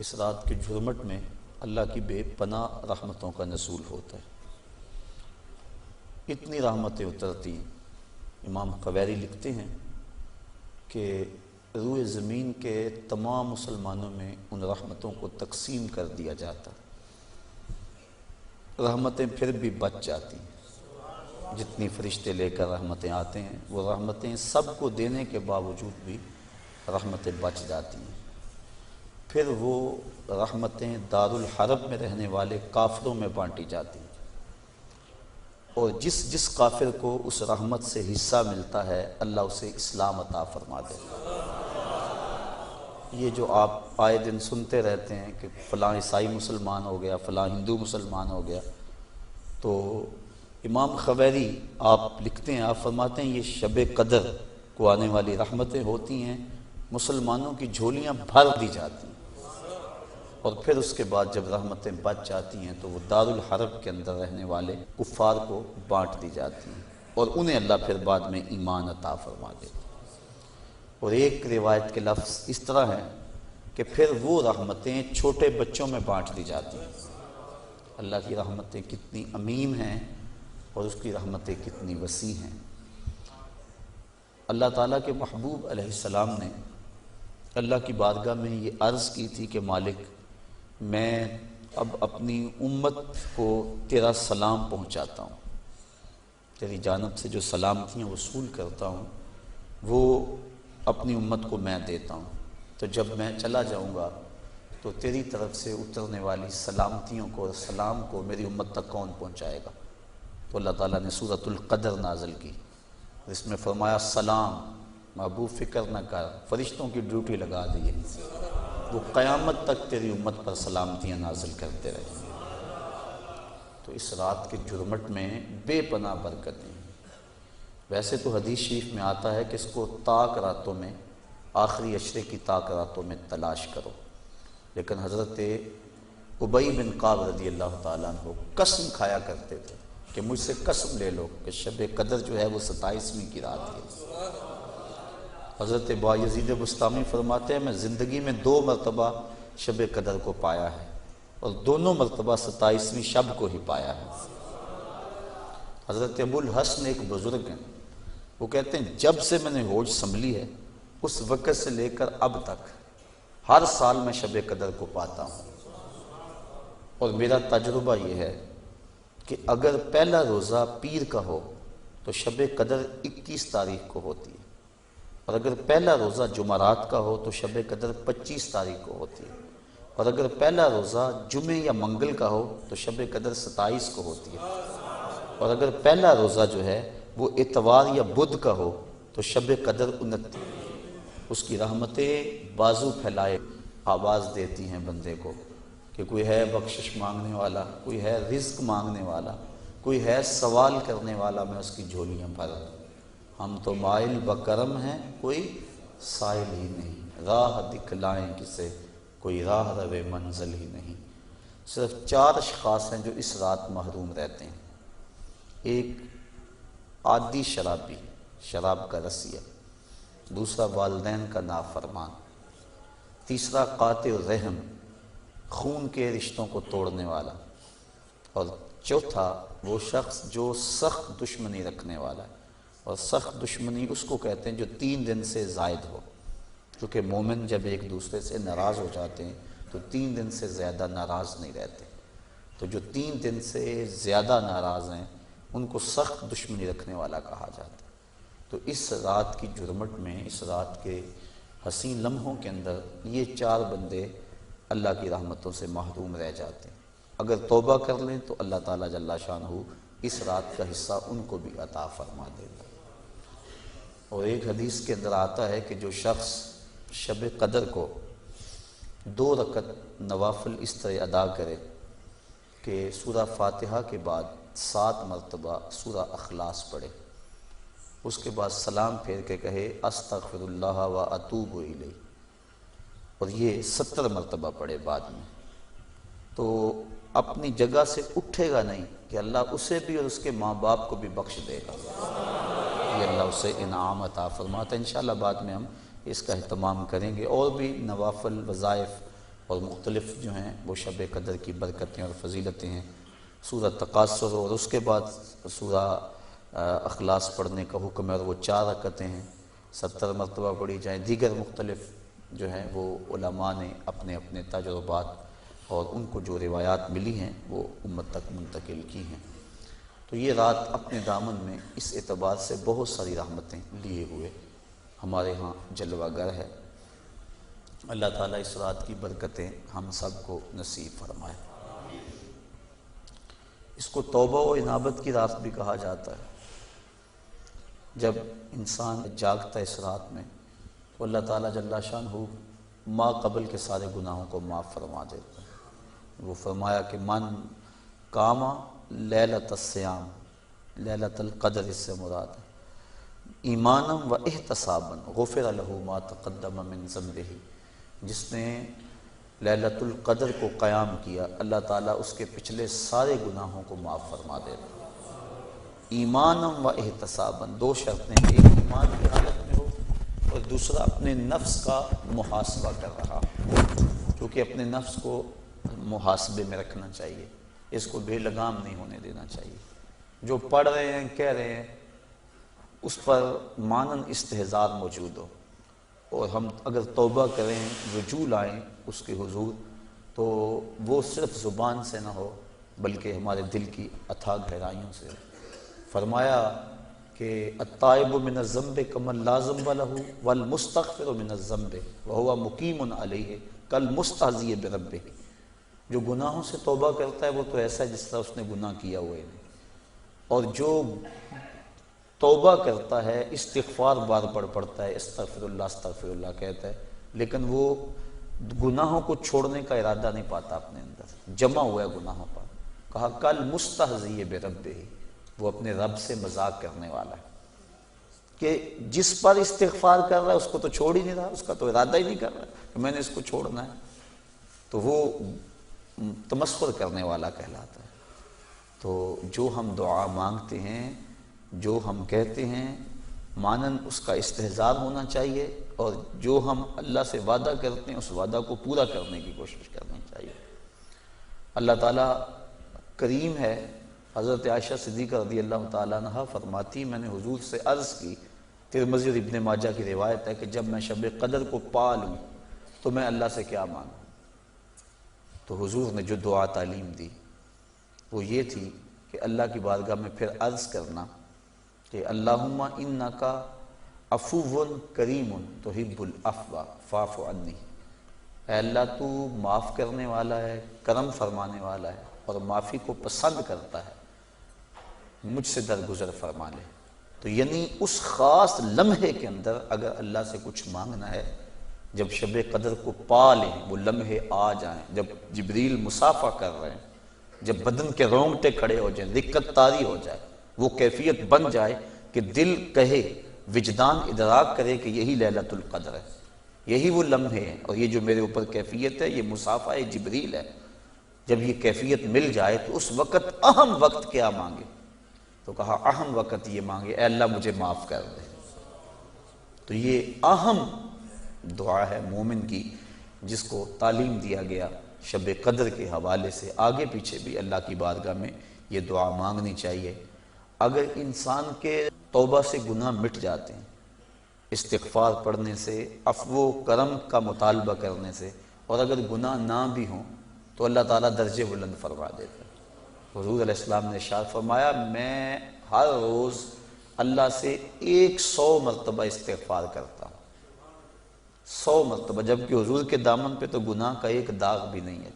اس رات کے جھرمٹ میں اللہ کی بے پناہ رحمتوں کا نزول ہوتا ہے۔ اتنی رحمتیں اترتی، امام قویری لکھتے ہیں کہ روئے زمین کے تمام مسلمانوں میں ان رحمتوں کو تقسیم کر دیا جاتا، رحمتیں پھر بھی بچ جاتی ہیں۔ جتنی فرشتے لے کر رحمتیں آتے ہیں، وہ رحمتیں سب کو دینے کے باوجود بھی رحمتیں بچ جاتی ہیں۔ پھر وہ رحمتیں دارالحرب میں رہنے والے کافروں میں بانٹی جاتی ہیں، اور جس کافر کو اس رحمت سے حصہ ملتا ہے اللہ اسے اسلام عطا فرما دیتا ہے۔ یہ جو آپ آئے دن سنتے رہتے ہیں کہ فلاں عیسائی مسلمان ہو گیا، فلاں ہندو مسلمان ہو گیا، تو امام قویری آپ لکھتے ہیں، آپ فرماتے ہیں یہ شب قدر کو آنے والی رحمتیں ہوتی ہیں، مسلمانوں کی جھولیاں بھر دی جاتی ہیں، اور پھر اس کے بعد جب رحمتیں بچ جاتی ہیں تو وہ دارالحرب کے اندر رہنے والے کفار کو بانٹ دی جاتی ہیں، اور انہیں اللہ پھر بعد میں ایمان عطا فرما دیتا ہے۔ اور ایک روایت کے لفظ اس طرح ہے کہ پھر وہ رحمتیں چھوٹے بچوں میں بانٹ دی جاتی ہیں۔ اللہ کی رحمتیں کتنی عمیم ہیں اور اس کی رحمتیں کتنی وسیع ہیں۔ اللہ تعالیٰ کے محبوب علیہ السلام نے اللہ کی بارگاہ میں یہ عرض کی تھی کہ مالک، میں اب اپنی امت کو تیرا سلام پہنچاتا ہوں، تیری جانب سے جو سلامتیاں وصول کرتا ہوں وہ اپنی امت کو میں دیتا ہوں، تو جب میں چلا جاؤں گا تو تیری طرف سے اترنے والی سلامتیوں کو اور سلام کو میری امت تک کون پہنچائے گا؟ تو اللہ تعالیٰ نے سورۃ القدر نازل کی، اس میں فرمایا سلام محبوب فکر نہ کر، فرشتوں کی ڈیوٹی لگا دی، وہ قیامت تک تیری امت پر سلامتیاں نازل کرتے رہے۔ تو اس رات کے جرمٹ میں بے پناہ برکتیں ہیں۔ ویسے تو حدیث شریف میں آتا ہے کہ اس کو طاق راتوں میں، آخری عشرے کی طاق راتوں میں تلاش کرو، لیکن حضرت ابی بن کعب رضی اللہ تعالیٰ عنہ قسم کھایا کرتے تھے کہ مجھ سے قسم لے لو کہ شب قدر جو ہے وہ 27ویں کی رات ہے۔ حضرت بایزید بسطامی فرماتے ہیں میں زندگی میں 2 مرتبہ شب قدر کو پایا ہے، اور دونوں مرتبہ 27ویں شب کو ہی پایا ہے۔ حضرت ابو الحسن ایک بزرگ ہیں، وہ کہتے ہیں جب سے میں نے ہوش سنبھلی ہے اس وقت سے لے کر اب تک ہر سال میں شب قدر کو پاتا ہوں، اور میرا تجربہ یہ ہے کہ اگر پہلا روزہ پیر کا ہو تو شب قدر 21 تاریخ کو ہوتی ہے، اور اگر پہلا روزہ جمعرات کا ہو تو شب قدر 25 تاریخ کو ہوتی ہے، اور اگر پہلا روزہ جمعے یا منگل کا ہو تو شب قدر 27 کو ہوتی ہے، اور اگر پہلا روزہ جو ہے وہ اتوار یا بدھ کا ہو تو شب قدر 29۔ اس کی رحمتیں بازو پھیلائے آواز دیتی ہیں بندے کو کہ کوئی ہے بخشش مانگنے والا، کوئی ہے رزق مانگنے والا، کوئی ہے سوال کرنے والا، میں اس کی جھولیاں بھر دوں۔ ہم تو مائل بکرم ہیں، کوئی سائل ہی نہیں، راہ دکھلائیں کسے، کوئی راہ روے منزل ہی نہیں۔ صرف 4 اشخاص ہیں جو اس رات محروم رہتے ہیں۔ ایک عادی شرابی، شراب کا رسیہ، دوسرا والدین کا نافرمان، تیسرا قاطع الرحم، خون کے رشتوں کو توڑنے والا، اور چوتھا وہ شخص جو سخت دشمنی رکھنے والا ہے، اور سخت دشمنی اس کو کہتے ہیں جو 3 دن سے زائد ہو، کیونکہ مومن جب ایک دوسرے سے ناراض ہو جاتے ہیں تو 3 دن سے زیادہ ناراض نہیں رہتے، تو جو 3 دن سے زیادہ ناراض ہیں ان کو سخت دشمنی رکھنے والا کہا جاتا ہے۔ تو اس رات کی جرمٹ میں، اس رات کے حسین لمحوں کے اندر یہ 4 بندے اللہ کی رحمتوں سے محروم رہ جاتے ہیں۔ اگر توبہ کر لیں تو اللہ تعالیٰ جل شانہ اس رات کا حصہ ان کو بھی عطا فرما دیتا ہے۔ اور ایک حدیث کے اندر آتا ہے کہ جو شخص شب قدر کو 2 رکعت نوافل اس طرح ادا کرے کہ سورہ فاتحہ کے بعد 7 مرتبہ سورہ اخلاص پڑھے، اس کے بعد سلام پھیر کے کہے استغفر اللہ و اتوب الیہ، اور یہ 70 مرتبہ پڑھے بعد میں، تو اپنی جگہ سے اٹھے گا نہیں کہ اللہ اسے بھی اور اس کے ماں باپ کو بھی بخش دے گا، یہ اللہ اسے انعام عطا فرماتا ہے۔ انشاءاللہ بعد میں ہم اس کا اہتمام کریں گے، اور بھی نوافل وظائف اور مختلف جو ہیں وہ شب قدر کی برکتیں اور فضیلتیں ہیں۔ سورہ تکاثر اور اس کے بعد سورہ اخلاص پڑھنے کا حکم ہے، اور وہ 4 رکعتیں ہیں، 70 مرتبہ پڑھی جائیں۔ دیگر مختلف جو ہیں وہ علماء نے اپنے اپنے تجربات اور ان کو جو روایات ملی ہیں وہ امت تک منتقل کی ہیں۔ تو یہ رات اپنے دامن میں اس اعتبار سے بہت ساری رحمتیں لیے ہوئے ہمارے ہاں جلوہ گر ہے۔ اللہ تعالیٰ اس رات کی برکتیں ہم سب کو نصیب فرمائے۔ اس کو توبہ و انابت کی رات بھی کہا جاتا ہے۔ جب انسان جاگتا ہے اس رات میں تو اللہ تعالیٰ جل شانہ ما قبل کے سارے گناہوں کو معاف فرما دیتا ہے۔ وہ فرمایا کہ من کاما لیلۃ الصیام، لیلۃ القدر اس سے مراد ہے، ایمانم و احتسابا غفر لہ ما تقدم من ذنبہ، جس نے لیلۃ القدر کو قیام کیا اللہ تعالیٰ اس کے پچھلے سارے گناہوں کو معاف فرما دیتا ہے۔ ایمانم و احتسابا، 2 شرطیں، ایک ایمان کی حالت میں ہو اور دوسرا اپنے نفس کا محاسبہ کر رہا، کیونکہ اپنے نفس کو محاسبے میں رکھنا چاہیے، اس کو بے لگام نہیں ہونے دینا چاہیے۔ جو پڑھ رہے ہیں کہہ رہے ہیں اس پر مانن استحضار موجود ہو، اور ہم اگر توبہ کریں، رجوع لائیں اس کے حضور، تو وہ صرف زبان سے نہ ہو بلکہ ہمارے دل کی اتھاہ گہرائیوں سے۔ فرمایا کہ التائب من الذنب کمن لا ذنب لہ والمستغفر من الذنب وہو مقیم علیہ کالمستہزئ بربہ، جو گناہوں سے توبہ کرتا ہے وہ تو ایسا ہے جس طرح اس نے گناہ کیا ہوا ہے، اور جو توبہ کرتا ہے استغفار بار بار پڑھتا ہے، استغفر اللہ کہتا ہے، لیکن وہ گناہوں کو چھوڑنے کا ارادہ نہیں پاتا اپنے اندر، جمع ہوا ہے گناہوں پر۔ کہا کل مستہزئ بربہ، وہ اپنے رب سے مذاق کرنے والا ہے کہ جس پر استغفار کر رہا ہے اس کو تو چھوڑ ہی نہیں رہا، اس کا تو ارادہ ہی نہیں کر رہا کہ میں نے اس کو چھوڑنا ہے، تو وہ تمسخر کرنے والا کہلاتا ہے۔ تو جو ہم دعا مانگتے ہیں، جو ہم کہتے ہیں، مانن اس کا استحضار ہونا چاہیے، اور جو ہم اللہ سے وعدہ کرتے ہیں اس وعدہ کو پورا کرنے کی کوشش کرنی چاہیے۔ اللہ تعالیٰ کریم ہے۔ حضرت عائشہ صدیقہ رضی اللہ تعالیٰ عنہ فرماتی، میں نے حضور سے عرض کی، ترمذی اور ابن ماجہ کی روایت ہے کہ جب میں شب قدر کو پا لوں تو میں اللہ سے کیا مانگوں؟ تو حضور نے جو دعا تعلیم دی وہ یہ تھی کہ اللہ کی بارگاہ میں پھر عرض کرنا کہ اللہم انکا عفو کریم تحب العفو فاعف عنی، اے اللہ تو معاف کرنے والا ہے، کرم فرمانے والا ہے اور معافی کو پسند کرتا ہے، مجھ سے درگزر فرما لے۔ تو یعنی اس خاص لمحے کے اندر اگر اللہ سے کچھ مانگنا ہے، جب شب قدر کو پا لیں، وہ لمحے آ جائیں، جب جبریل مصافحہ کر رہے ہیں، جب بدن کے رونگٹے کھڑے ہو جائیں، رقت طاری ہو جائے، وہ کیفیت بن جائے کہ دل کہے، وجدان ادراک کرے کہ یہی لیلۃ القدر ہے، یہی وہ لمحے ہیں، اور یہ جو میرے اوپر کیفیت ہے یہ مصافحہ جبریل ہے۔ جب یہ کیفیت مل جائے تو اس وقت اہم وقت کیا مانگے؟ تو کہا اہم وقت یہ مانگے اے اللہ مجھے معاف کر دے۔ تو یہ اہم دعا ہے مومن کی، جس کو تعلیم دیا گیا شب قدر کے حوالے سے۔ آگے پیچھے بھی اللہ کی بارگاہ میں یہ دعا مانگنی چاہیے۔ اگر انسان کے توبہ سے گناہ مٹ جاتے ہیں، استغفار پڑھنے سے، عفو و کرم کا مطالبہ کرنے سے، اور اگر گناہ نہ بھی ہوں تو اللہ تعالیٰ درجے بلند فرما دیتا ہے۔ حضور علیہ السلام نے ارشاد فرمایا، میں ہر روز اللہ سے 100 مرتبہ استغفار کرتا ہوں، 100 مرتبہ، جبکہ حضور کے دامن پہ تو گناہ کا ایک داغ بھی نہیں ہے،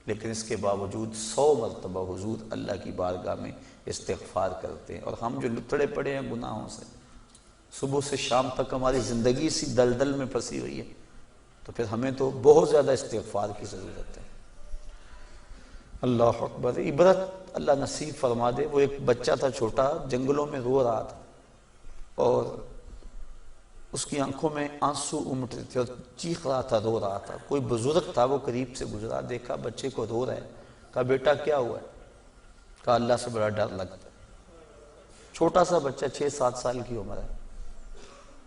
لیکن اس کے باوجود 100 مرتبہ حضور اللہ کی بارگاہ میں استغفار کرتے ہیں۔ اور ہم جو لتڑے پڑے ہیں گناہوں سے، صبح سے شام تک ہماری زندگی اسی دلدل میں پھنسی ہوئی ہے، تو پھر ہمیں تو بہت زیادہ استغفار کی ضرورت ہے۔ اللہ اکبر، عبرت اللہ نصیب فرما دے۔ وہ ایک بچہ تھا چھوٹا، جنگلوں میں رو رہا تھا، اور اس کی آنکھوں میں آنسو امٹ رہے تھے اور چیخ رہا تھا، رو رہا تھا۔ کوئی بزرگ تھا، وہ قریب سے گزرا، دیکھا بچے کو رو رہا ہے، کہا بیٹا کیا ہوا ہے؟ کہا اللہ سے بڑا ڈر لگتا ہے۔ چھوٹا سا بچہ 6-7 سال کی عمر ہے۔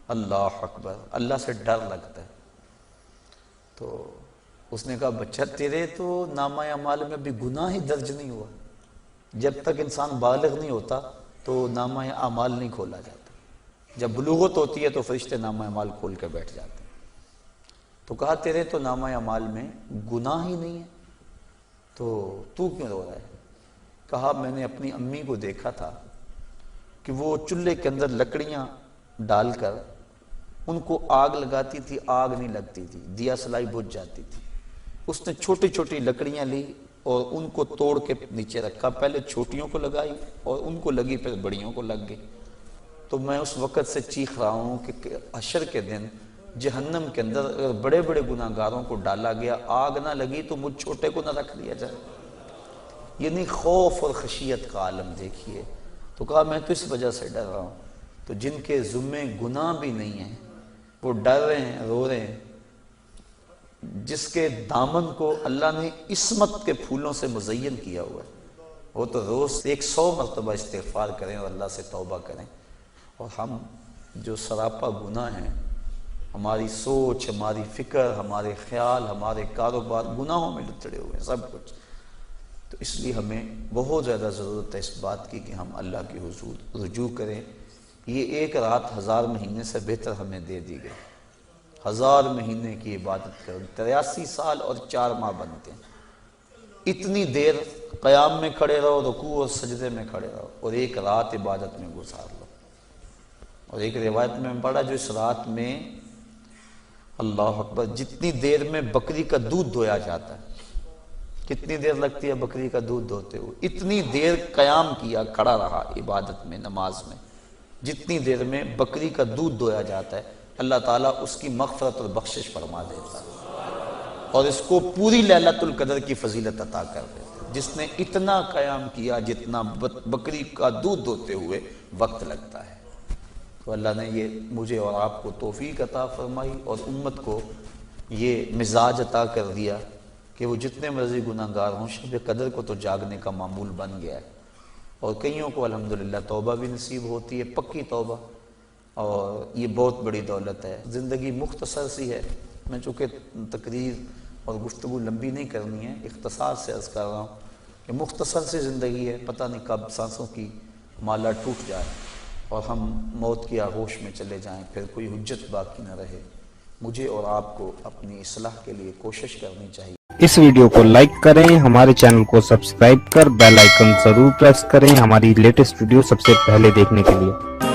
اللہ اکبر، اللہ سے ڈر لگتا ہے۔ تو اس نے کہا بچہ تیرے تو نامہ اعمال میں ابھی گناہ ہی درج نہیں ہوا، جب تک انسان بالغ نہیں ہوتا تو نامہ اعمال نہیں کھولا جاتا، جب بلوغت ہوتی ہے تو فرشتے نامہ اعمال کھول کے بیٹھ جاتے ہیں۔ تو کہا تیرے تو نامہ اعمال میں گناہ ہی نہیں ہے، تو کیوں رو رہا ہے؟ کہا میں نے اپنی امی کو دیکھا تھا کہ وہ چولہے کے اندر لکڑیاں ڈال کر ان کو آگ لگاتی تھی، آگ نہیں لگتی تھی، دیا سلائی بجھ جاتی تھی۔ اس نے چھوٹی چھوٹی لکڑیاں لی اور ان کو توڑ کے نیچے رکھا، پہلے چھوٹیوں کو لگائی اور ان کو لگی، پھر بڑیوں کو لگ گئی۔ تو میں اس وقت سے چیخ رہا ہوں کہ حشر کے دن جہنم کے اندر اگر بڑے بڑے گناہ گاروں کو ڈالا گیا، آگ نہ لگی تو مجھ چھوٹے کو نہ رکھ لیا جائے۔ یعنی خوف اور خشیت کا عالم دیکھیے۔ تو کہا میں تو اس وجہ سے ڈر رہا ہوں، تو جن کے ذمے گناہ بھی نہیں ہیں وہ ڈر رہے ہیں، رو رہے ہیں، جس کے دامن کو اللہ نے عصمت کے پھولوں سے مزین کیا ہوا ہے، وہ تو روز 100 مرتبہ استغفار کریں اور اللہ سے توبہ کریں۔ اور ہم جو سراپا گناہ ہیں، ہماری سوچ، ہماری فکر، ہمارے خیال، ہمارے کاروبار گناہوں میں لتڑے ہوئے ہیں سب کچھ۔ تو اس لیے ہمیں بہت زیادہ ضرورت ہے اس بات کی کہ ہم اللہ کے حضور رجوع کریں۔ یہ ایک رات 1000 مہینے سے بہتر ہمیں دے دی گئی۔ 1000 مہینے کی عبادت کریں، 83 سال اور 4 ماہ بنتے ہیں۔ اتنی دیر قیام میں کھڑے رہو، رکوع اور سجدے میں کھڑے رہو، اور ایک رات عبادت میں گزار لو۔ اور ایک روایت میں پڑھا جو اس رات میں اللہ اکبر جتنی دیر میں بکری کا دودھ دھویا جاتا ہے، کتنی دیر لگتی ہے بکری کا دودھ دھوتے ہوئے، اتنی دیر قیام کیا، کھڑا رہا عبادت میں، نماز میں، جتنی دیر میں بکری کا دودھ دھویا جاتا ہے، اللہ تعالیٰ اس کی مغفرت اور بخشش فرما دیتا ہے اور اس کو پوری لیلۃ القدر کی فضیلت عطا کر دیتا ہے، جس نے اتنا قیام کیا جتنا بکری کا دودھ دھوتے ہوئے وقت لگتا ہے۔ تو اللہ نے یہ مجھے اور آپ کو توفیق عطا فرمائی اور امت کو یہ مزاج عطا کر دیا کہ وہ جتنے مرضی گناہ گار ہوں، شب قدر کو تو جاگنے کا معمول بن گیا ہے، اور کئیوں کو الحمدللہ توبہ بھی نصیب ہوتی ہے، پکی توبہ، اور یہ بہت بڑی دولت ہے۔ زندگی مختصر سی ہے، میں چونکہ تقریر اور گفتگو لمبی نہیں کرنی ہے، اختصار سے عرض کر رہا ہوں کہ مختصر سی زندگی ہے، پتہ نہیں کب سانسوں کی مالا ٹوٹ جائے اور ہم موت کی آغوش میں چلے جائیں، پھر کوئی حجت باقی نہ رہے۔ مجھے اور آپ کو اپنی اصلاح کے لیے کوشش کرنی چاہیے۔ اس ویڈیو کو لائک کریں، ہمارے چینل کو سبسکرائب کر بیل آئیکن ضرور پریس کریں ہماری لیٹسٹ ویڈیو سب سے پہلے دیکھنے کے لیے۔